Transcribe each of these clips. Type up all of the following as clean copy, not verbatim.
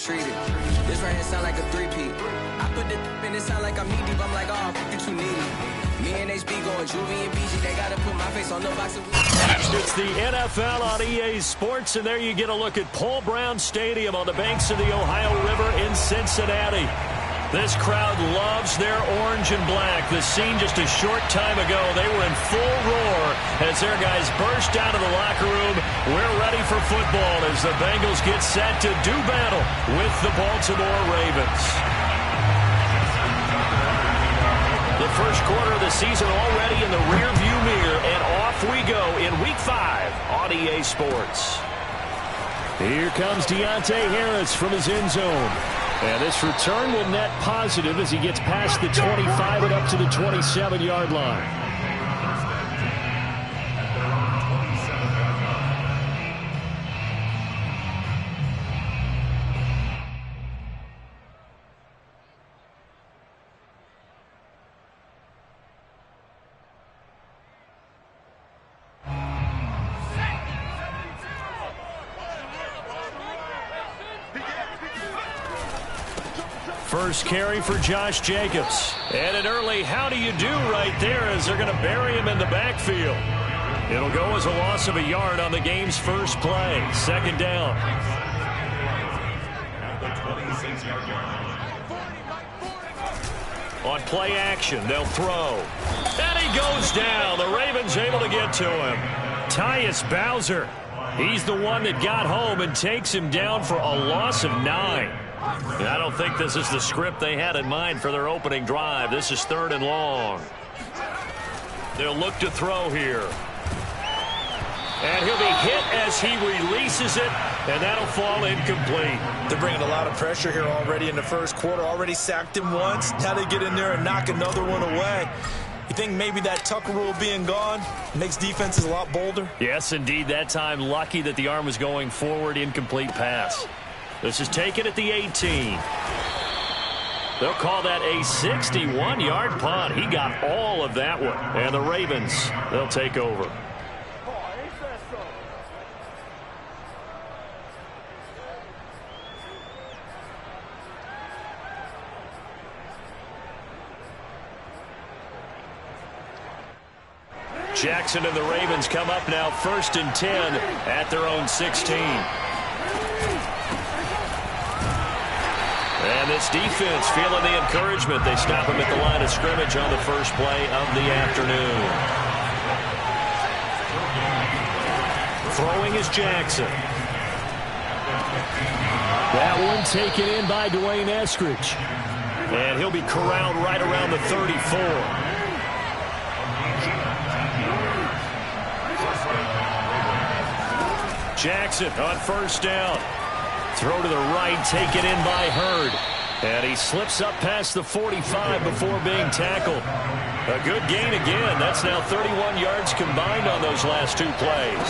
mistreated. This right here sound like a three-peat. I put the in it sound like I'm knee deep. I'm like, oh, you too needy. Me and HB going Juvie and BG. They gotta put my face on the box. It's the NFL on EA Sports, and there you get a look at Paul Brown Stadium on the banks of the Ohio River in Cincinnati. This crowd loves their orange and black. The scene just a short time ago, they were in full roar as their guys burst out of the locker room. We're ready for football as the Bengals get set to do battle with the Baltimore Ravens. The first quarter of the season already in the rearview mirror, and off we go in Week 5 on EA Sports. Here comes Deontay Harris from his end zone. And this return will net positive as he gets past the 25 and up to the 27-yard line. First carry for Josh Jacobs. And an early how do you do right there as they're going to bury him in the backfield. It'll go as a loss of a yard on the game's first play. Second down. On play action, they'll throw. And he goes down. The Ravens able to get to him. Tyus Bowser. He's the one that got home and takes him down for a loss of 9. I don't think this is the script they had in mind for their opening drive. This is 3rd and long. They'll look to throw here. And he'll be hit as he releases it, and that'll fall incomplete. They're bringing a lot of pressure here already in the first quarter. Already sacked him once. Now they get in there and knock another one away. You think maybe that Tucker rule being gone makes defenses a lot bolder? Yes, indeed. That time, lucky that the arm was going forward. Incomplete pass. This is taken at the 18. They'll call that a 61-yard punt. He got all of that one. And the Ravens, they'll take over. Jackson and the Ravens come up now 1st and 10 at their own 16. And this defense feeling the encouragement. They stop him at the line of scrimmage on the first play of the afternoon. Throwing is Jackson. That one taken in by Dwayne Eskridge. And he'll be corralled right around the 34. Jackson on first down. Throw to the right, taken in by Hurd. And he slips up past the 45 before being tackled. A good gain again. That's now 31 yards combined on those last 2 plays.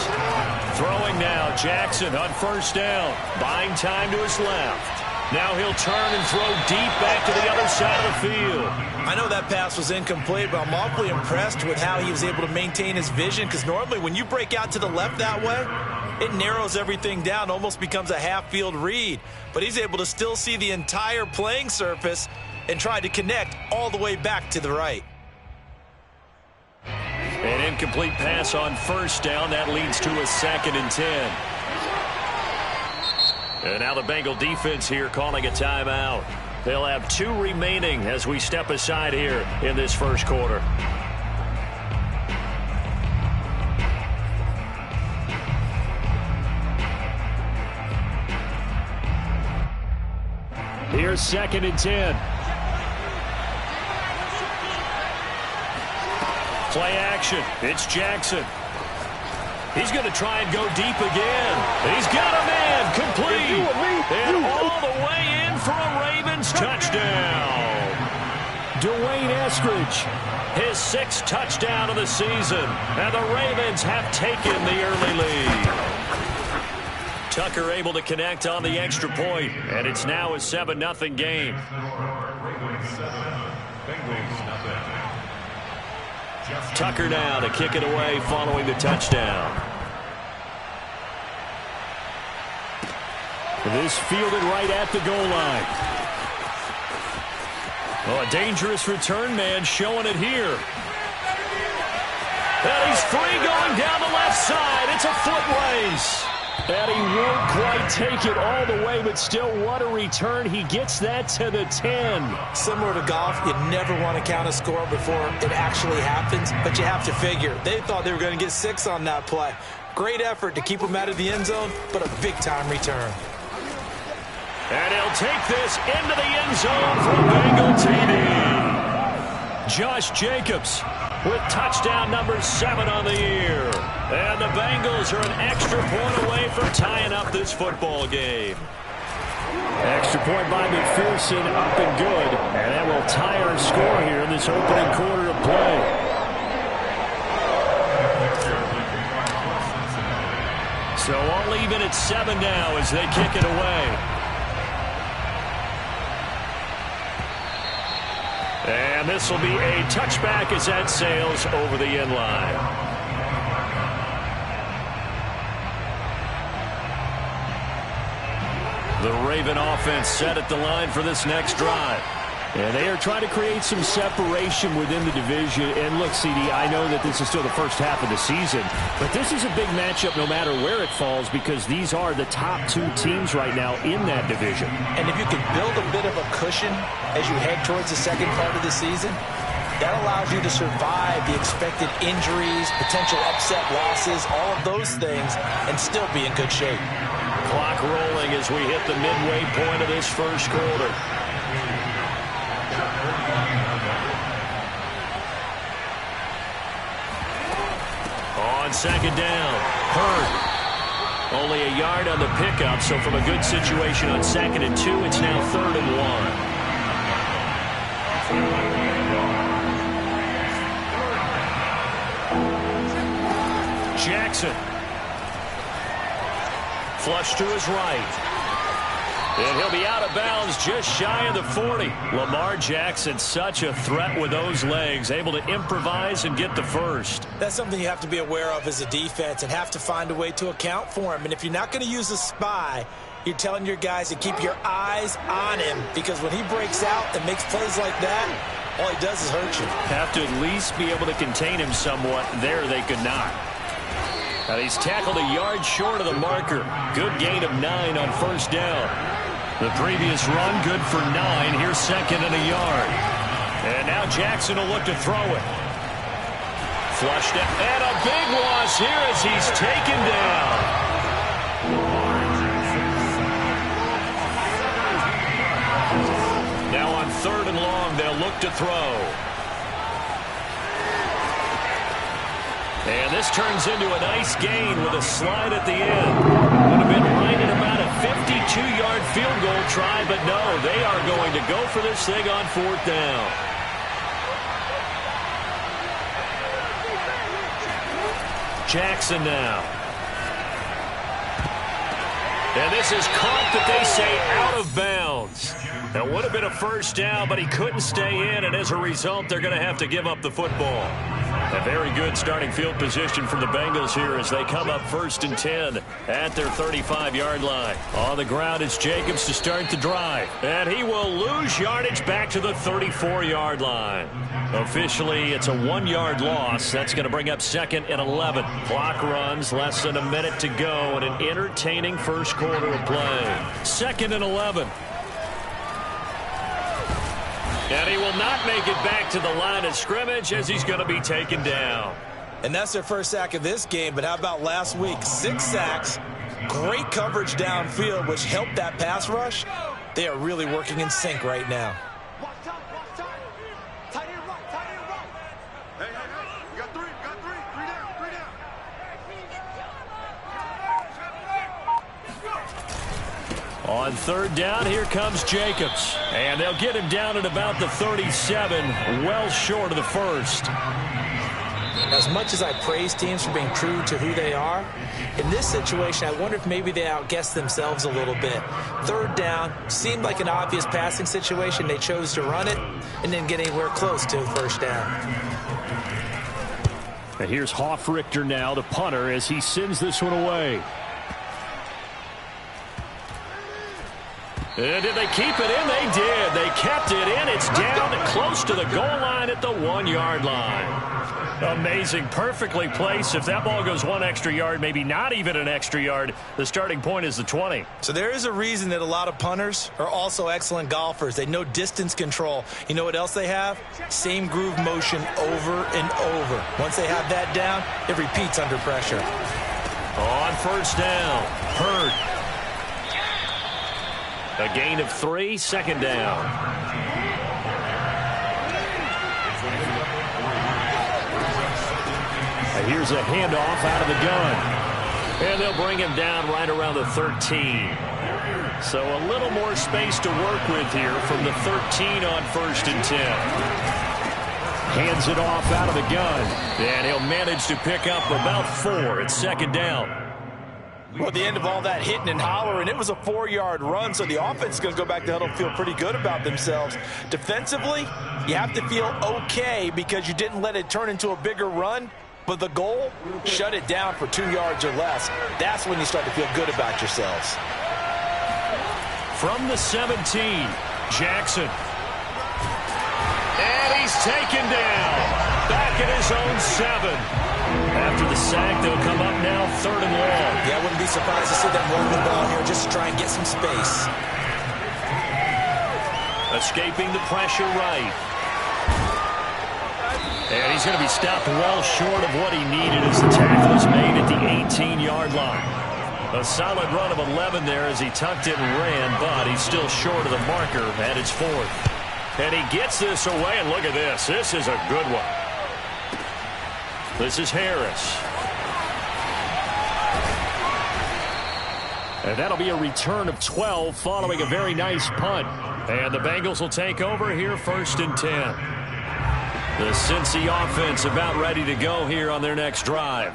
Throwing now, Jackson on first down. Buying time to his left. Now he'll turn and throw deep back to the other side of the field. I know that pass was incomplete, but I'm awfully impressed with how he was able to maintain his vision, because normally when you break out to the left that way, it narrows everything down, almost becomes a half-field read. But he's able to still see the entire playing surface and try to connect all the way back to the right. An incomplete pass on first down. That leads to a 2nd and 10. And now the Bengal defense here calling a timeout. They'll have 2 remaining as we step aside here in this first quarter. Here's 2nd and 10. Play action. It's Jackson. He's going to try and go deep again. He's got a man complete. And all the way in for a Ravens touchdown. Dwayne Eskridge. His 6th touchdown of the season. And the Ravens have taken the early lead. Tucker able to connect on the extra point, and it's now a 7-0 game. Tucker now to kick it away following the touchdown. This fielded right at the goal line. Oh, a dangerous return man showing it here. And he's free going down the left side. It's a foot race. And he won't quite take it all the way, but still, what a return. He gets that to the 10. Similar to golf, you never want to count a score before it actually happens, but you have to figure. They thought they were going to get 6 on that play. Great effort to keep him out of the end zone, but a big-time return. And he'll take this into the end zone for a Bengal TD. Josh Jacobs with touchdown number 7 on the year. And the Bengals are an extra point away from tying up this football game. Extra point by McPherson, up and good. And that will tie our score here in this opening quarter of play. So all even at 7 now as they kick it away. And this will be a touchback as that sails over the end line. The Raven offense set at the line for this next drive. And they are trying to create some separation within the division. And look, CD, I know that this is still the first half of the season, but this is a big matchup no matter where it falls because these are the top 2 teams right now in that division. And if you can build a bit of a cushion as you head towards the second part of the season, that allows you to survive the expected injuries, potential upset losses, all of those things, and still be in good shape. Clock rolling as we hit the midway point of this first quarter. On second down, Hurd. Only a yard on the pickup, so from a good situation on 2nd and 2, it's now 3rd and 1. Jackson. Flush to his right. And he'll be out of bounds just shy of the 40. Lamar Jackson, such a threat with those legs, able to improvise and get the first. That's something you have to be aware of as a defense and have to find a way to account for him. And if you're not going to use a spy, you're telling your guys to keep your eyes on him because when he breaks out and makes plays like that, all he does is hurt you. Have to at least be able to contain him somewhat. There they could not. And he's tackled a yard short of the marker. Good gain of 9 on first down. The previous run, good for 9. Here's 2nd and a yard. And now Jackson will look to throw it. Flushed it. And a big loss here as he's taken down. Now on 3rd and long, they'll look to throw. And this turns into a nice gain with a slide at the end. Would have been right at about a 52-yard field goal try, but no, they are going to go for this thing on 4th down. Jackson now. And this is caught that they say out of bounds. That would have been a first down, but he couldn't stay in, and as a result, they're going to have to give up the football. A very good starting field position for the Bengals here as they come up 1st and 10 at their 35-yard line. On the ground, it's Jacobs to start the drive. And he will lose yardage back to the 34-yard line. Officially, it's a 1-yard loss. That's going to bring up 2nd and 11. Clock runs, less than a minute to go, and an entertaining first quarter of play. 2nd and 11. And he will not make it back to the line of scrimmage as he's going to be taken down. And that's their first sack of this game, but how about last week? 6 sacks, great coverage downfield, which helped that pass rush. They are really working in sync right now. On 3rd down, here comes Jacobs. And they'll get him down at about the 37, well short of the first. As much as I praise teams for being true to who they are, in this situation, I wonder if maybe they outguessed themselves a little bit. 3rd down seemed like an obvious passing situation. They chose to run it and didn't get anywhere close to first down. And here's Hoffrichter now, the punter, as he sends this one away. Did they keep it in? They did. They kept it in. It's down close to the goal line at the 1-yard line. Amazing. Perfectly placed. If that ball goes 1 extra yard, maybe not even an extra yard, the starting point is the 20. So there is a reason that a lot of punters are also excellent golfers. They know distance control. You know what else they have? Same groove motion over and over. Once they have that down, it repeats under pressure. On first down, Hurd. A gain of 3, second down. Here's a handoff out of the gun. And they'll bring him down right around the 13. So a little more space to work with here from the 13 on first and 10. Hands it off out of the gun. And he'll manage to pick up about 4. It's second down. Well, at the end of all that hitting and hollering, it was a 4-yard run, so the offense is going to go back to huddle and feel pretty good about themselves. Defensively, you have to feel okay because you didn't let it turn into a bigger run, but the goal, shut it down for 2 yards or less. That's when you start to feel good about yourselves. From the 17, Jackson. And he's taken down. Back at his own 7. After the sack, they'll come up now 3rd and long. Yeah, I wouldn't be surprised to see them run the ball here just to try and get some space. Escaping the pressure right. And he's going to be stopped well short of what he needed as the tackle is made at the 18-yard line. A solid run of 11 there as he tucked it and ran, but he's still short of the marker at its 4th. And he gets this away, and look at this. This is a good one. This is Harris. And that'll be a return of 12 following a very nice punt. And the Bengals will take over here 1st and 10. The Cincy offense about ready to go here on their next drive.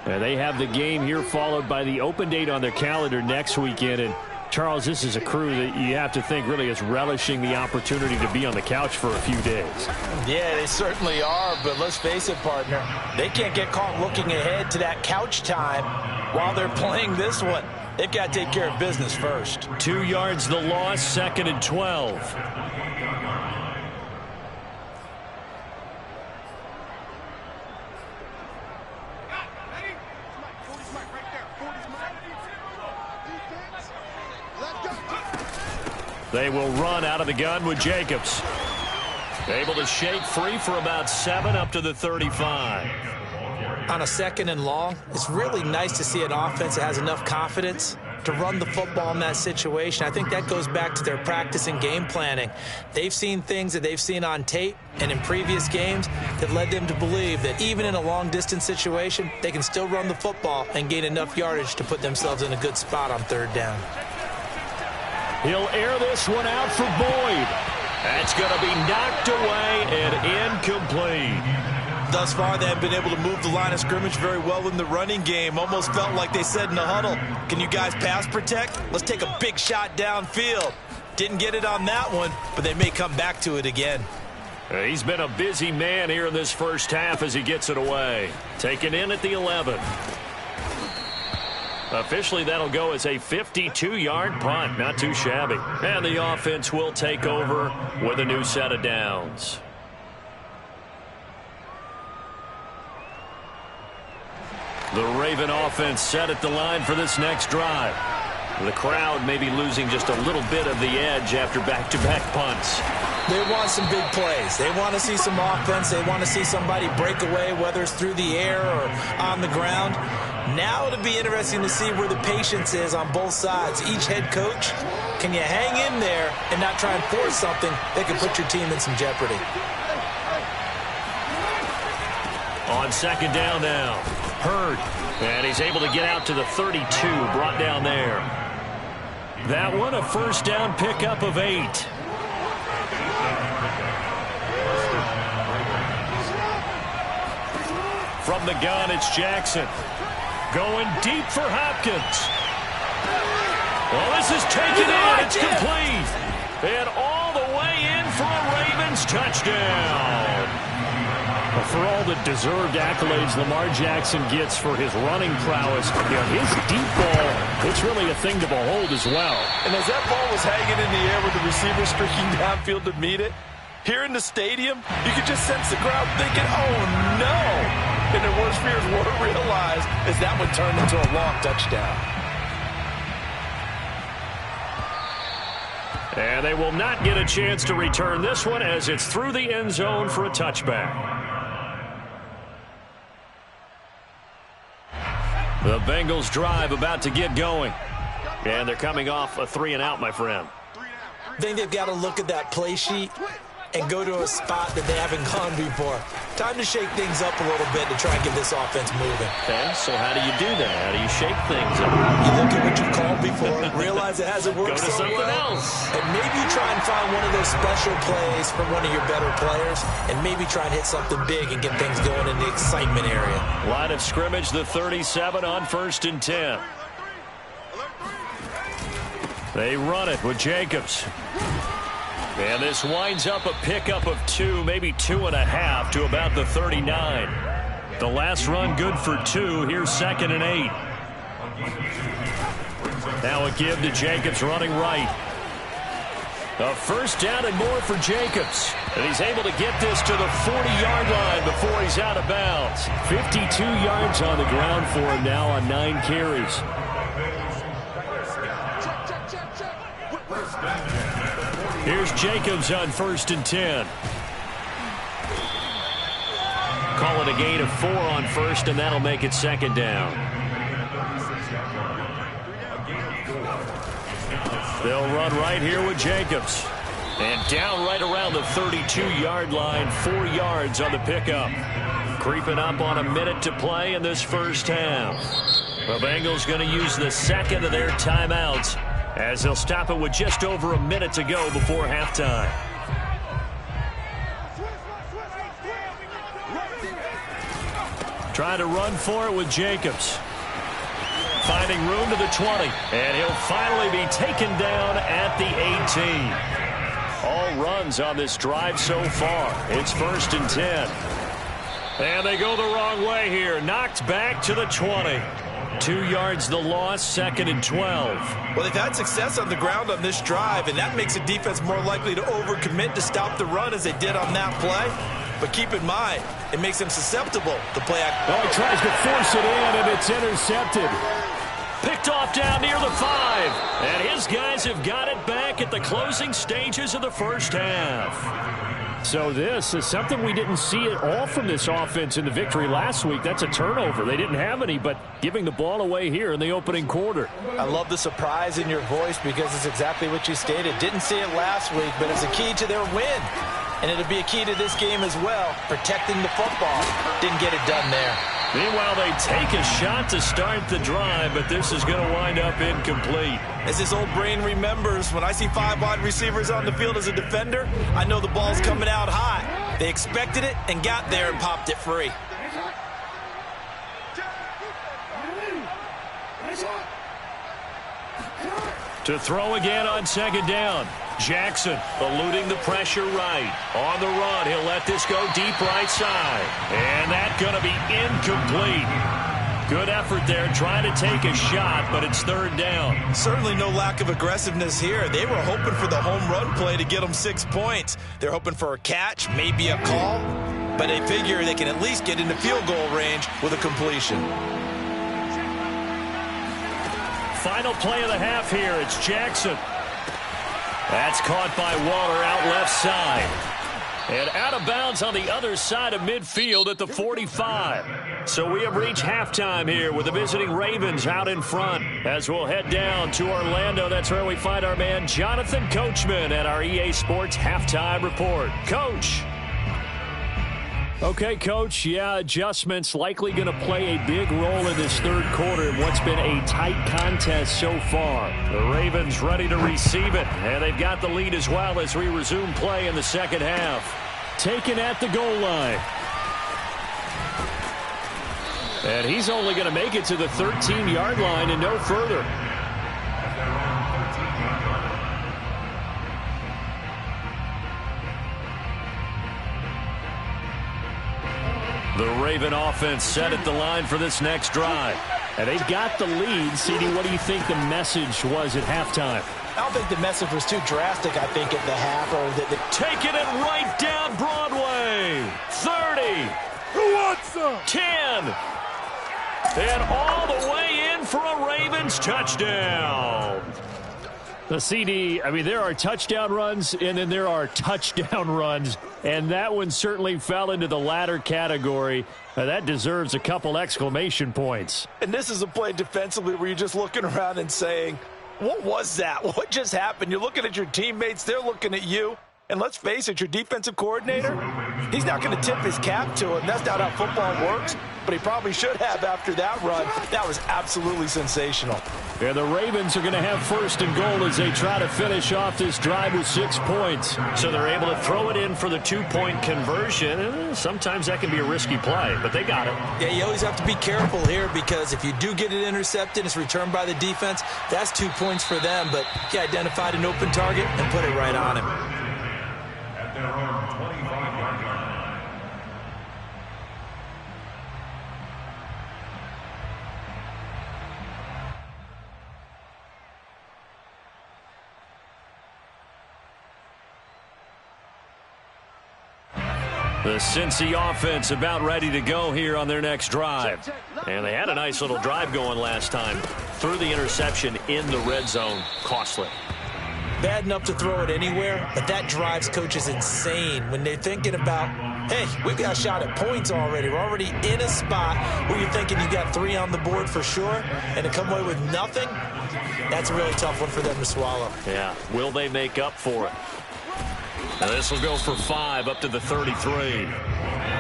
And they have the game here followed by the open date on their calendar next weekend. And Charles, this is a crew that you have to think really is relishing the opportunity to be on the couch for a few days. Yeah, they certainly are, but let's face it, partner. They can't get caught looking ahead to that couch time while they're playing this one. They've got to take care of business first. 2 yards the loss, 2nd and 12. They will run out of the gun with Jacobs. Able to shake free for about 7 up to the 35. On a 2nd and long, it's really nice to see an offense that has enough confidence to run the football in that situation. I think that goes back to their practice and game planning. They've seen things that they've seen on tape and in previous games that led them to believe that even in a long-distance situation, they can still run the football and gain enough yardage to put themselves in a good spot on 3rd down. He'll air this one out for Boyd. That's going to be knocked away and incomplete. Thus far, they have been able to move the line of scrimmage very well in the running game. Almost felt like they said in the huddle, can you guys pass protect? Let's take a big shot downfield. Didn't get it on that one, but they may come back to it again. He's been a busy man here in this first half as he gets it away. Taken in at the 11. Officially, that'll go as a 52-yard punt. Not too shabby. And the offense will take over with a new set of downs. The Raven offense set at the line for this next drive. The crowd may be losing just a little bit of the edge after back-to-back punts. They want some big plays. They want to see some offense. They want to see somebody break away, whether it's through the air or on the ground. Now it'll be interesting to see where the patience is on both sides. Each head coach, can you hang in there and not try and force something that can put your team in some jeopardy? On 2nd down now, Hurd. And he's able to get out to the 32, brought down there. That one, a 1st down pickup of 8. From the gun, it's Jackson. Going deep for Hopkins. Well, this is taken in. It's complete. And all the way in for a Ravens touchdown. For all the deserved accolades Lamar Jackson gets for his running prowess, his deep ball, it's really a thing to behold as well. And as that ball was hanging in the air with the receiver streaking downfield to meet it, here in the stadium, you could just sense the crowd thinking, oh no! And their worst fears were realized as that would turn into a long touchdown. And they will not get a chance to return this one as it's through the end zone for a touchback. The Bengals drive about to get going. And they're coming off a 3-and-out, my friend. I think they've got to look at that play sheet and go to a spot that they haven't gone before. Time to shake things up a little bit to try and get this offense moving. Okay, so how do you do that? How do you shake things up? You look at what you've called before, realize it hasn't worked Go to so something well, else. and maybe try and find one of those special plays from one of your better players, and maybe try and hit something big and get things going in the excitement area. Line of scrimmage, the 37 on 1st and 10. They run it with Jacobs. And this winds up a pickup of 2, maybe 2.5 to about the 39. The last run good for 2. Here's 2nd and 8. Now a give to Jacobs running right. A first down and more for Jacobs. And he's able to get this to the 40-yard line before he's out of bounds. 52 yards on the ground for him now on 9 carries. Here's Jacobs on 1st and 10. Call it a gain of 4 on 1st, and that'll make it 2nd down. They'll run right here with Jacobs. And down right around the 32-yard line, 4 yards on the pickup. Creeping up on a minute to play in this first half. The Bengals going to use the second of their timeouts, as they'll stop it with just over a minute to go before halftime. Trying to run for it with Jacobs. Finding room to the 20. And he'll finally be taken down at the 18. All runs on this drive so far. It's 1st and 10. And they go the wrong way here. Knocked back to the 20. 2 yards the loss, 2nd and 12. Well, they've had success on the ground on this drive, and that makes a defense more likely to overcommit to stop the run as they did on that play. But keep in mind, it makes them susceptible to play action. Oh, he tries to force it in, and it's intercepted. Picked off down near the 5. And his guys have got it back at the closing stages of the first half. So this is something we didn't see at all from this offense in the victory last week. That's a turnover. They didn't have any, but giving the ball away here in the opening quarter. I love the surprise in your voice because it's exactly what you stated. Didn't see it last week, but it's a key to their win. And it'll be a key to this game as well, protecting the football. Didn't get it done there. Meanwhile, they take a shot to start the drive, but this is going to wind up incomplete. As his old brain remembers, when I see 5 wide receivers on the field as a defender, I know the ball's coming out high. They expected it and got there and popped it free. To throw again on 2nd down. Jackson eluding the pressure right. On the run, he'll let this go deep right side. And that's going to be incomplete. Good effort there trying to take a shot, but it's 3rd down. Certainly no lack of aggressiveness here. They were hoping for the home run play to get them 6 points. They're hoping for a catch, maybe a call, but they figure they can at least get into field goal range with a completion. Final play of the half here. It's Jackson. That's caught by Waller out left side. And out of bounds on the other side of midfield at the 45. So we have reached halftime here with the visiting Ravens out in front. As we'll head down to Orlando, that's where we find our man Jonathan Coachman at our EA Sports Halftime Report. Coach. Okay, Coach, yeah, adjustments likely going to play a big role in this third quarter in what's been a tight contest so far. The Ravens ready to receive it, and they've got the lead as well as we resume play in the second half. Taken at the goal line. And he's only going to make it to the 13-yard line and no further. The Raven offense set at the line for this next drive. And they've got the lead. CD, what do you think the message was at halftime? I don't think the message was too drastic, I think, at the half. Taking it right down Broadway. 30. Who wants some? 10. And all the way in for a Ravens touchdown. The CD, I mean, there are touchdown runs, and then there are touchdown runs. And that one certainly fell into the latter category. That deserves a couple exclamation points. And this is a play defensively where you're just looking around and saying, what was that? What just happened? You're looking at your teammates. They're looking at you. And let's face it, your defensive coordinator, he's not going to tip his cap to him. That's not how football works, but he probably should have after that run. That was absolutely sensational. Yeah, the Ravens are going to have first and goal as they try to finish off this drive with 6 points. So they're able to throw it in for the 2-point conversion. Sometimes that can be a risky play, but they got it. Yeah, you always have to be careful here because if you do get it intercepted, it's returned by the defense, that's 2 points for them. But he identified an open target and put it right on him. The Cincy offense about ready to go here on their next drive. And they had a nice little drive going last time. Threw the interception in the red zone. Costly. Bad enough to throw it anywhere, but that drives coaches insane when they're thinking about, hey, we've got a shot at points already. We're already in a spot where you're thinking you got 3 on the board for sure, and to come away with nothing, that's a really tough one for them to swallow. Yeah, will they make up for it? Now this will go for 5 up to the 33.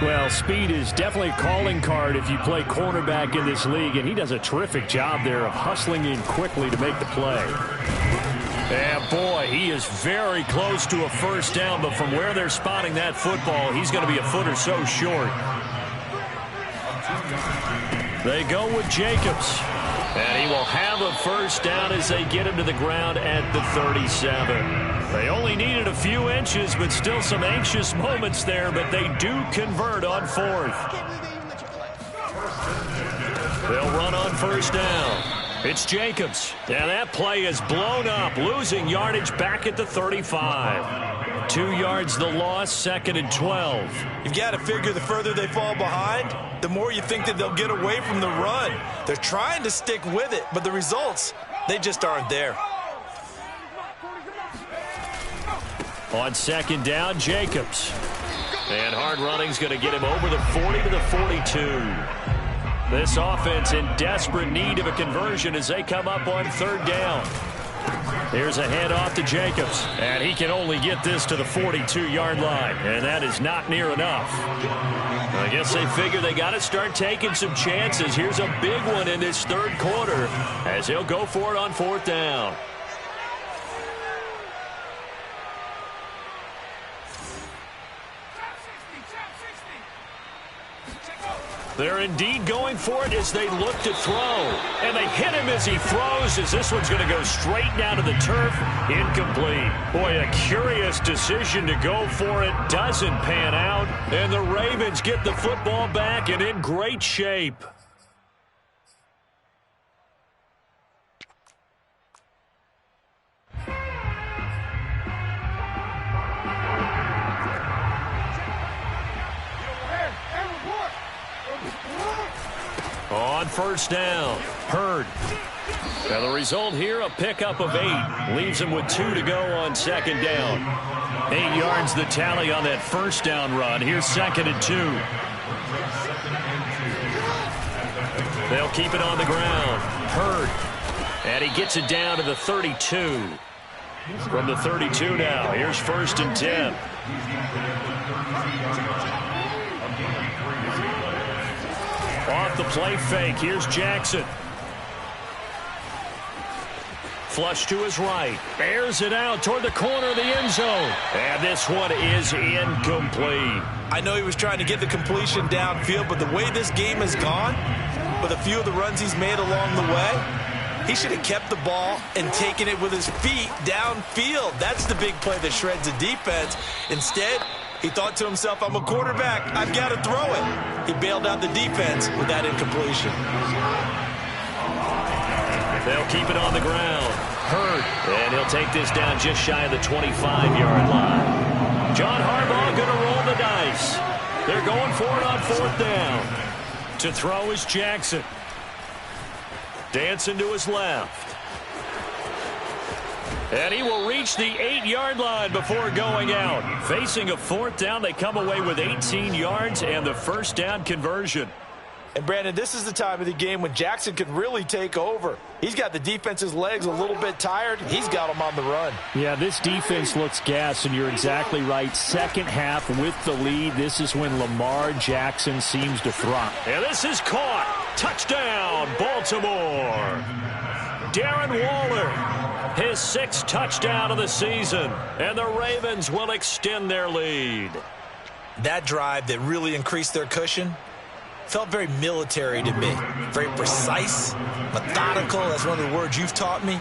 Well, speed is definitely a calling card if you play cornerback in this league, and he does a terrific job there of hustling in quickly to make the play. And boy, he is very close to a first down, but from where they're spotting that football, he's going to be a foot or so short. They go with Jacobs. And he will have a first down as they get him to the ground at the 37. They only needed a few inches, but still some anxious moments there, but they do convert on 4th. They'll run on first down. It's Jacobs. And that play is blown up, losing yardage back at the 35. 2 yards the loss, 2nd and 12. You've got to figure the further they fall behind, the more you think that they'll get away from the run. They're trying to stick with it, but the results, they just aren't there. On 2nd down, Jacobs. And hard running's going to get him over the 40 to the 42. This offense in desperate need of a conversion as they come up on 3rd down. Here's a handoff to Jacobs, and he can only get this to the 42-yard line, and that is not near enough. I guess they figure they got to start taking some chances. Here's a big one in this 3rd quarter as he'll go for it on 4th down. They're indeed going for it as they look to throw. And they hit him as he throws, as this one's going to go straight down to the turf. Incomplete. Boy, a curious decision to go for it. Doesn't pan out. And the Ravens get the football back and in great shape. On first down, Hurd. Now the result here, a pickup of 8. Leaves him with 2 to go on 2nd down. 8 yards the tally on that first down run. Here's 2nd and 2. They'll keep it on the ground. Hurd. And he gets it down to the 32. From the 32 now, here's 1st and 10. Off the play fake, here's Jackson. Flush to his right. Airs it out toward the corner of the end zone. And this one is incomplete. I know he was trying to get the completion downfield, but the way this game has gone, with a few of the runs he's made along the way, he should have kept the ball and taken it with his feet downfield. That's the big play that shreds the defense. Instead, He thought to himself, I'm a quarterback. I've got to throw it. He bailed out the defense with that incompletion. They'll keep it on the ground. Hurd, and he'll take this down just shy of the 25-yard line. John Harbaugh going to roll the dice. They're going for it on 4th down. To throw is Jackson. Dancing to his left. And he will reach the 8-yard line before going out. Facing a 4th down, they come away with 18 yards and the first down conversion. And, Brandon, this is the time of the game when Jackson can really take over. He's got the defense's legs a little bit tired. He's got them on the run. Yeah, this defense looks gassed, and you're exactly right. Second half with the lead, this is when Lamar Jackson seems to thrive. And this is caught. Touchdown, Baltimore. Darren Waller, his 6th touchdown of the season, and the Ravens will extend their lead. That drive that really increased their cushion felt very military to me. Very precise, methodical, that's one of the words you've taught me,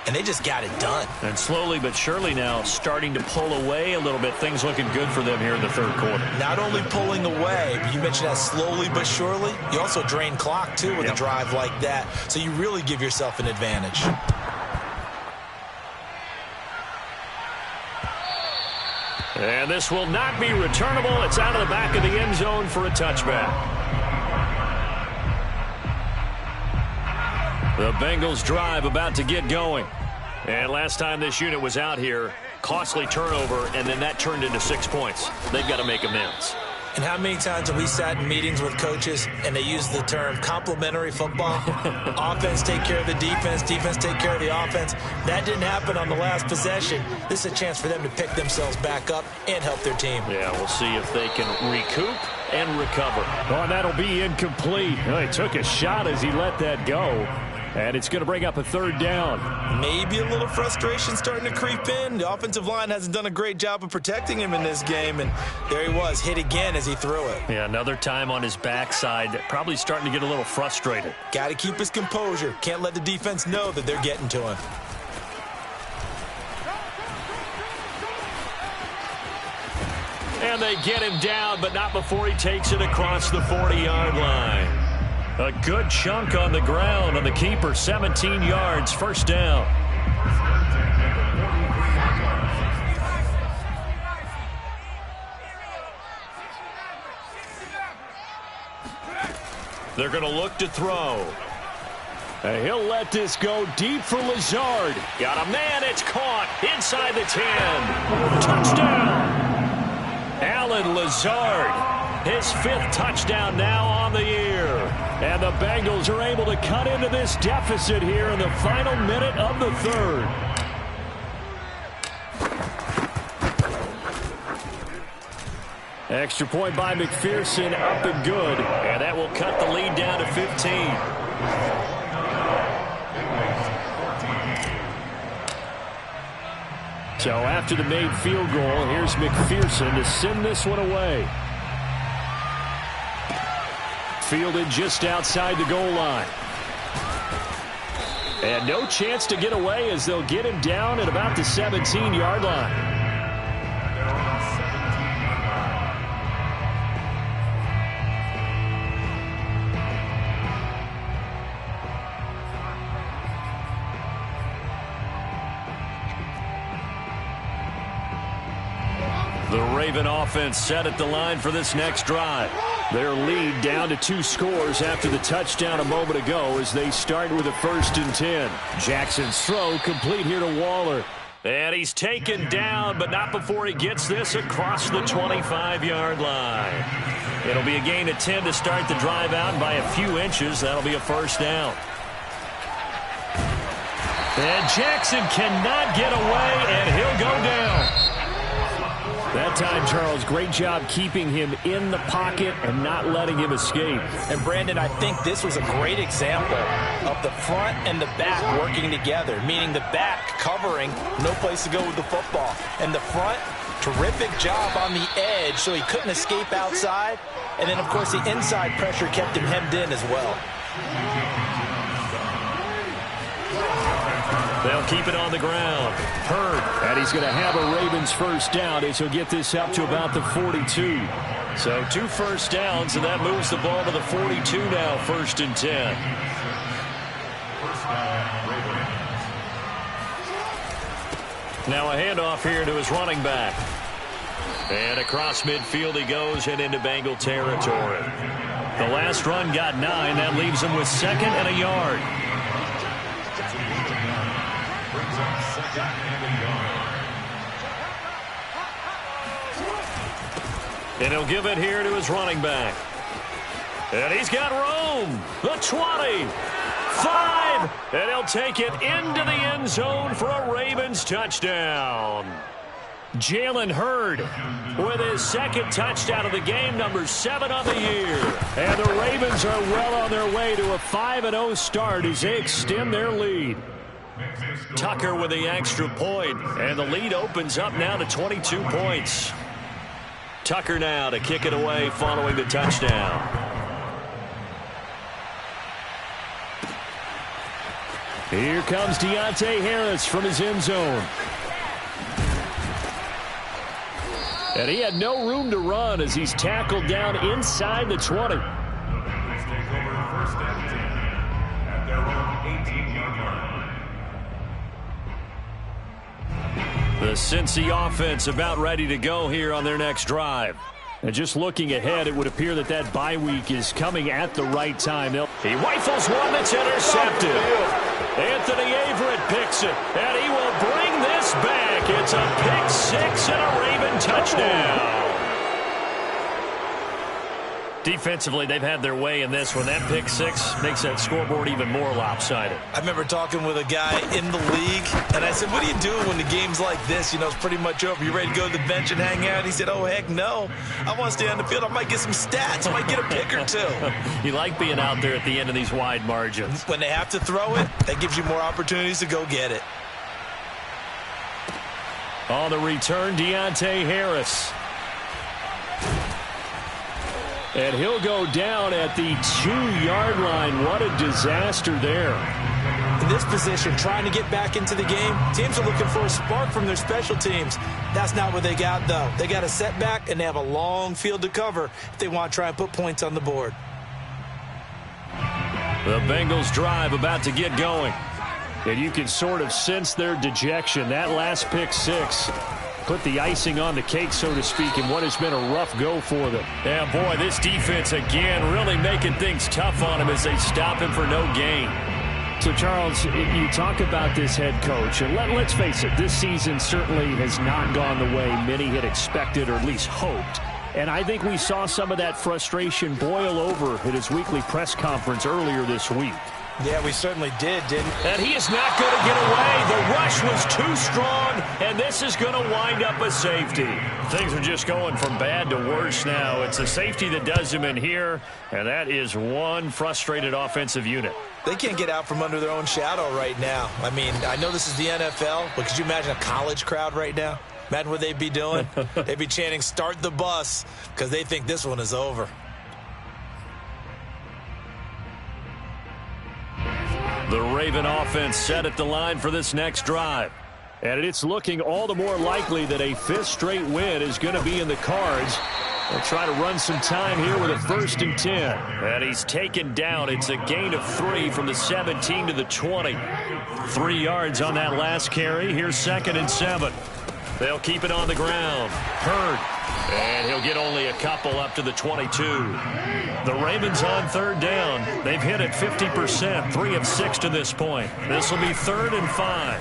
and they just got it done. And slowly but surely now starting to pull away a little bit. Things looking good for them here in the 3rd quarter. Not only pulling away, but you mentioned that slowly but surely. You also drain clock, too, with a drive like that, so you really give yourself an advantage. And this will not be returnable. It's out of the back of the end zone for a touchback. The Bengals drive about to get going. And last time this unit was out here, costly turnover, and then that turned into 6 points. They've got to make amends. And how many times have we sat in meetings with coaches and they use the term complementary football? Offense take care of the defense, defense take care of the offense. That didn't happen on the last possession. This is a chance for them to pick themselves back up and help their team. Yeah, we'll see if they can recoup and recover. Oh, that'll be incomplete. He took a shot as he let that go. And it's going to bring up a 3rd down. Maybe a little frustration starting to creep in. The offensive line hasn't done a great job of protecting him in this game. And there he was, hit again as he threw it. Yeah, another time on his backside. Probably starting to get a little frustrated. Got to keep his composure. Can't let the defense know that they're getting to him. And they get him down, but not before he takes it across the 40-yard line. A good chunk on the ground on the keeper, 17 yards, first down. They're going to look to throw. And he'll let this go deep for Lazard. Got a man, it's caught inside the 10. Touchdown. Alan Lazard, his 5th touchdown now on the year. And the Bengals are able to cut into this deficit here in the final minute of the 3rd. Extra point by McPherson, up and good. And that will cut the lead down to 15. So after the made field goal, here's McPherson to send this one away. Fielded just outside the goal line. And no chance to get away as they'll get him down at about the 17-yard line. The Raven offense set at the line for this next drive. Their lead down to 2 scores after the touchdown a moment ago as they start with a 1st and 10. Jackson's throw complete here to Waller. And he's taken down, but not before he gets this across the 25-yard line. It'll be a gain of 10 to start the drive out by a few inches. That'll be a first down. And Jackson cannot get away, and he'll go down. That time, Charles, great job keeping him in the pocket and not letting him escape. And, Brandon, I think this was a great example of the front and the back working together, meaning the back covering, no place to go with the football. And the front, terrific job on the edge so he couldn't escape outside. And then, of course, the inside pressure kept him hemmed in as well. They'll keep it on the ground. Hurd. And he's going to have a Ravens first down as he'll get this up to about the 42. So 2 first downs, and that moves the ball to the 42 now, 1st and 10. Now a handoff here to his running back. And across midfield he goes and into Bengal territory. The last run got 9. That leaves him with 2nd and a yard. And he'll give it here to his running back. And he's got room. The 20. 5. And he'll take it into the end zone for a Ravens touchdown. Jalen Hurd with his 2nd touchdown of the game, number 7 of the year. And the Ravens are well on their way to a 5-0 start as they extend their lead. Tucker with the extra point, and the lead opens up now to 22 points. Tucker now to kick it away following the touchdown. Here comes Deontay Harris from his end zone. And he had no room to run as he's tackled down inside the 20. The Cincy offense about ready to go here on their next drive. And just looking ahead, it would appear that that bye week is coming at the right time. He rifles one that's intercepted. Anthony Averett picks it, and he will bring this back. It's a pick 6 and a Raven touchdown. Defensively, they've had their way in this one. That pick 6 makes that scoreboard even more lopsided. I remember talking with a guy in the league, and I said, what do you do when the game's like this? You know, it's pretty much over. You ready to go to the bench and hang out? He said, oh, heck no. I want to stay on the field. I might get some stats. I might get a pick or 2. You like being out there at the end of these wide margins. When they have to throw it, that gives you more opportunities to go get it. On the return, Deontay Harris. And he'll go down at the 2-yard line. What a disaster there. In this position, trying to get back into the game, teams are looking for a spark from their special teams. That's not what they got, though. They got a setback, and they have a long field to cover if they want to try and put points on the board. The Bengals drive about to get going. And you can sort of sense their dejection. That last pick 6 put the icing on the cake, so to speak, in what has been a rough go for them. Yeah, boy, this defense again really making things tough on him as they stop him for no gain. So, Charles, you talk about this head coach, and let's face it, this season certainly has not gone the way many had expected or at least hoped. And I think we saw some of that frustration boil over at his weekly press conference earlier this week. Yeah, we certainly did, didn't we? And he is not going to get away. The rush was too strong, and this is going to wind up a safety. Things are just going from bad to worse now. It's a safety that does him in here, and that is one frustrated offensive unit. They can't get out from under their own shadow right now. I mean, I know this is the NFL, but could you imagine a college crowd right now? Imagine what they'd be doing. They'd be chanting, start the bus, because they think this one is over. The Raven offense set at the line for this next drive. And it's looking all the more likely that a 5th straight win is going to be in the cards. They'll try to run some time here with a 1st and 10. And he's taken down. It's a gain of 3 from the 17 to the 20. 3 yards on that last carry. Here's 2nd and 7. They'll keep it on the ground. Hurd. And he'll get only a couple up to the 22. The Ravens on 3rd down. They've hit it 50%, 3 of 6 to this point. This will be 3rd and 5.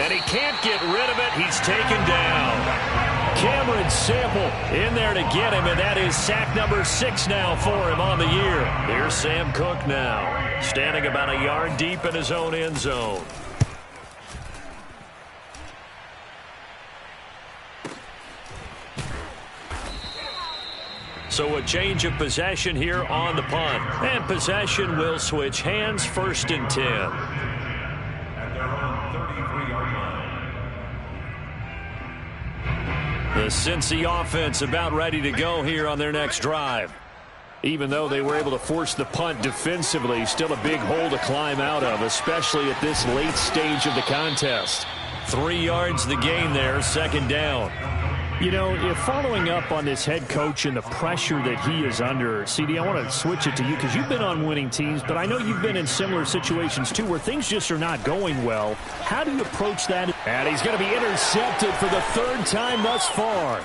And he can't get rid of it. He's taken down. Cameron Sample in there to get him, and that is sack number 6 now for him on the year. Here's Sam Cook now, standing about a yard deep in his own end zone. So a change of possession here on the punt. And possession will switch hands, 1st and 10. At their own 33-yard line. The Cincy offense about ready to go here on their next drive. Even though they were able to force the punt defensively, still a big hole to climb out of, especially at this late stage of the contest. 3 yards the gain there, second down. You know, if following up on this head coach and the pressure that he is under, CD, I want to switch it to you because you've been on winning teams, but I know you've been in similar situations too where things just are not going well. How do you approach that? And he's going to be intercepted for the 3rd time thus far.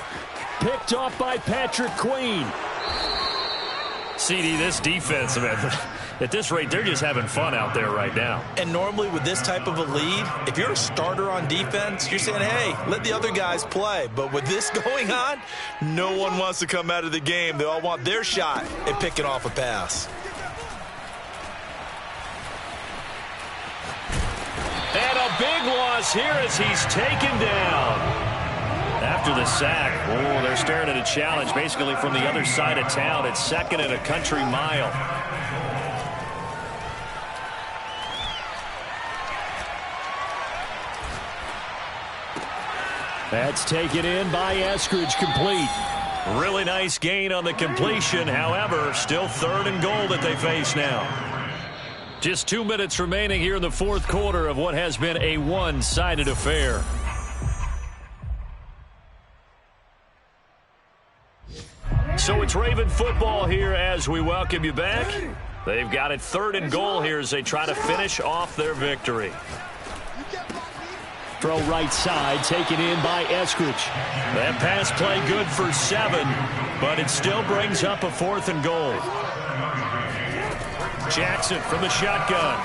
Picked off by Patrick Queen. CD, this defense, man, at this rate, they're just having fun out there right now. And normally with this type of a lead, if you're a starter on defense, you're saying, hey, let the other guys play. But with this going on, no one wants to come out of the game. They all want their shot at picking off a pass. And a big loss here as he's taken down. After the sack, they're staring at a challenge basically from the other side of town. It's 2nd and a country mile. That's taken in by Eskridge, complete. Really nice gain on the completion. However, still 3rd and goal that they face now. Just 2 minutes remaining here in the 4th quarter of what has been a one-sided affair. So it's Raven football here as we welcome you back. They've got it 3rd and goal here as they try to finish off their victory. Throw right side, taken in by Eskridge. That pass play good for 7, but it still brings up a 4th and goal. Jackson from the shotgun.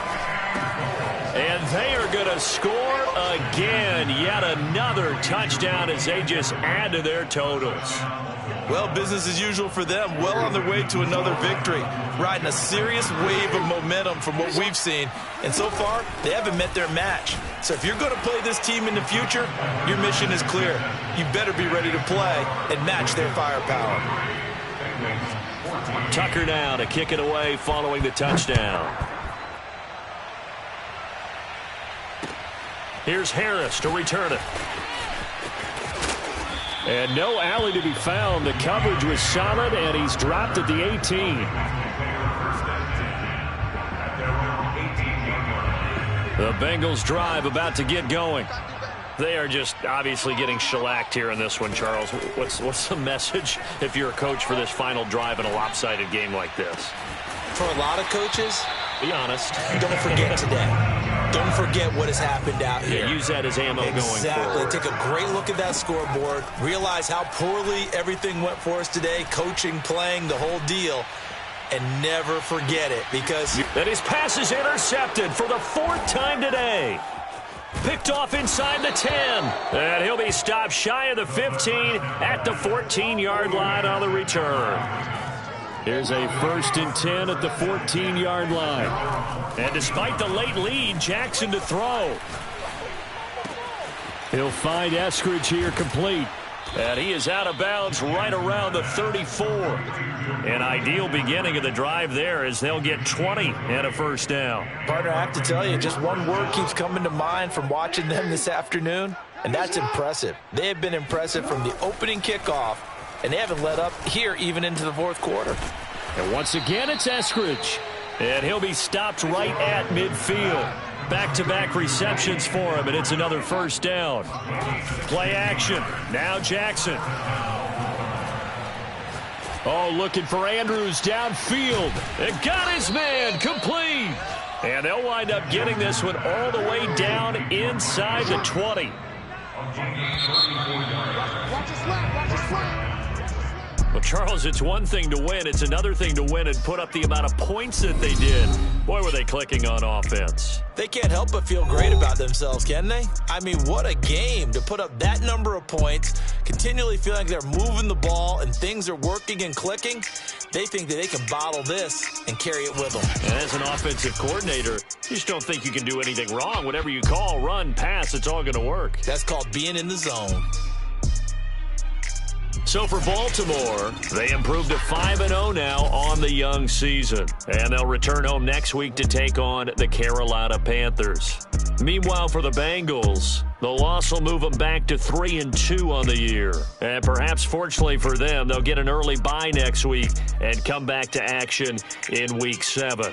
And they are going to score again. Yet another touchdown as they just add to their totals. Well, business as usual for them. Well on their way to another victory. Riding a serious wave of momentum from what we've seen. And so far, they haven't met their match. So if you're going to play this team in the future, your mission is clear. You better be ready to play and match their firepower. Tucker down to kick it away following the touchdown. Here's Harris to return it. And no alley to be found. The coverage was solid, and he's dropped at the 18. The Bengals drive about to get going. They are just obviously getting shellacked here in this one, Charles. What's the message if you're a coach for this final drive in a lopsided game like this? For a lot of coaches, be honest. Don't forget today. Don't forget what has happened out here. Yeah, use that as ammo going forward. Exactly. Take a great look at that scoreboard. Realize how poorly everything went for us today. Coaching, playing, the whole deal. And never forget it because... And his pass is intercepted for the 4th time today. Picked off inside the 10. And he'll be stopped shy of the 15 at the 14-yard line on the return. Here's a 1st and 10 at the 14-yard line. And despite the late lead, Jackson to throw. He'll find Eskridge here complete. And he is out of bounds right around the 34. An ideal beginning of the drive there as they'll get 20 and a 1st down. Partner, I have to tell you, just one word keeps coming to mind from watching them this afternoon, and that's impressive. They have been impressive from the opening kickoff, and they haven't let up here even into the 4th quarter. And once again, it's Eskridge. And he'll be stopped right at midfield. Back-to-back receptions for him, and it's another 1st down. Play action. Now Jackson. Oh, looking for Andrews downfield. And got his man complete. And they'll wind up getting this one all the way down inside the 20. Well, Charles, it's one thing to win. It's another thing to win and put up the amount of points that they did. Boy, were they clicking on offense. They can't help but feel great about themselves, can they? I mean, what a game to put up that number of points, continually feeling like they're moving the ball and things are working and clicking. They think that they can bottle this and carry it with them. And as an offensive coordinator, you just don't think you can do anything wrong. Whatever you call, run, pass, it's all going to work. That's called being in the zone. So for Baltimore, they improved to 5-0 now on the young season. And they'll return home next week to take on the Carolina Panthers. Meanwhile, for the Bengals, the loss will move them back to 3-2 on the year. And perhaps fortunately for them, they'll get an early bye next week and come back to action in Week 7.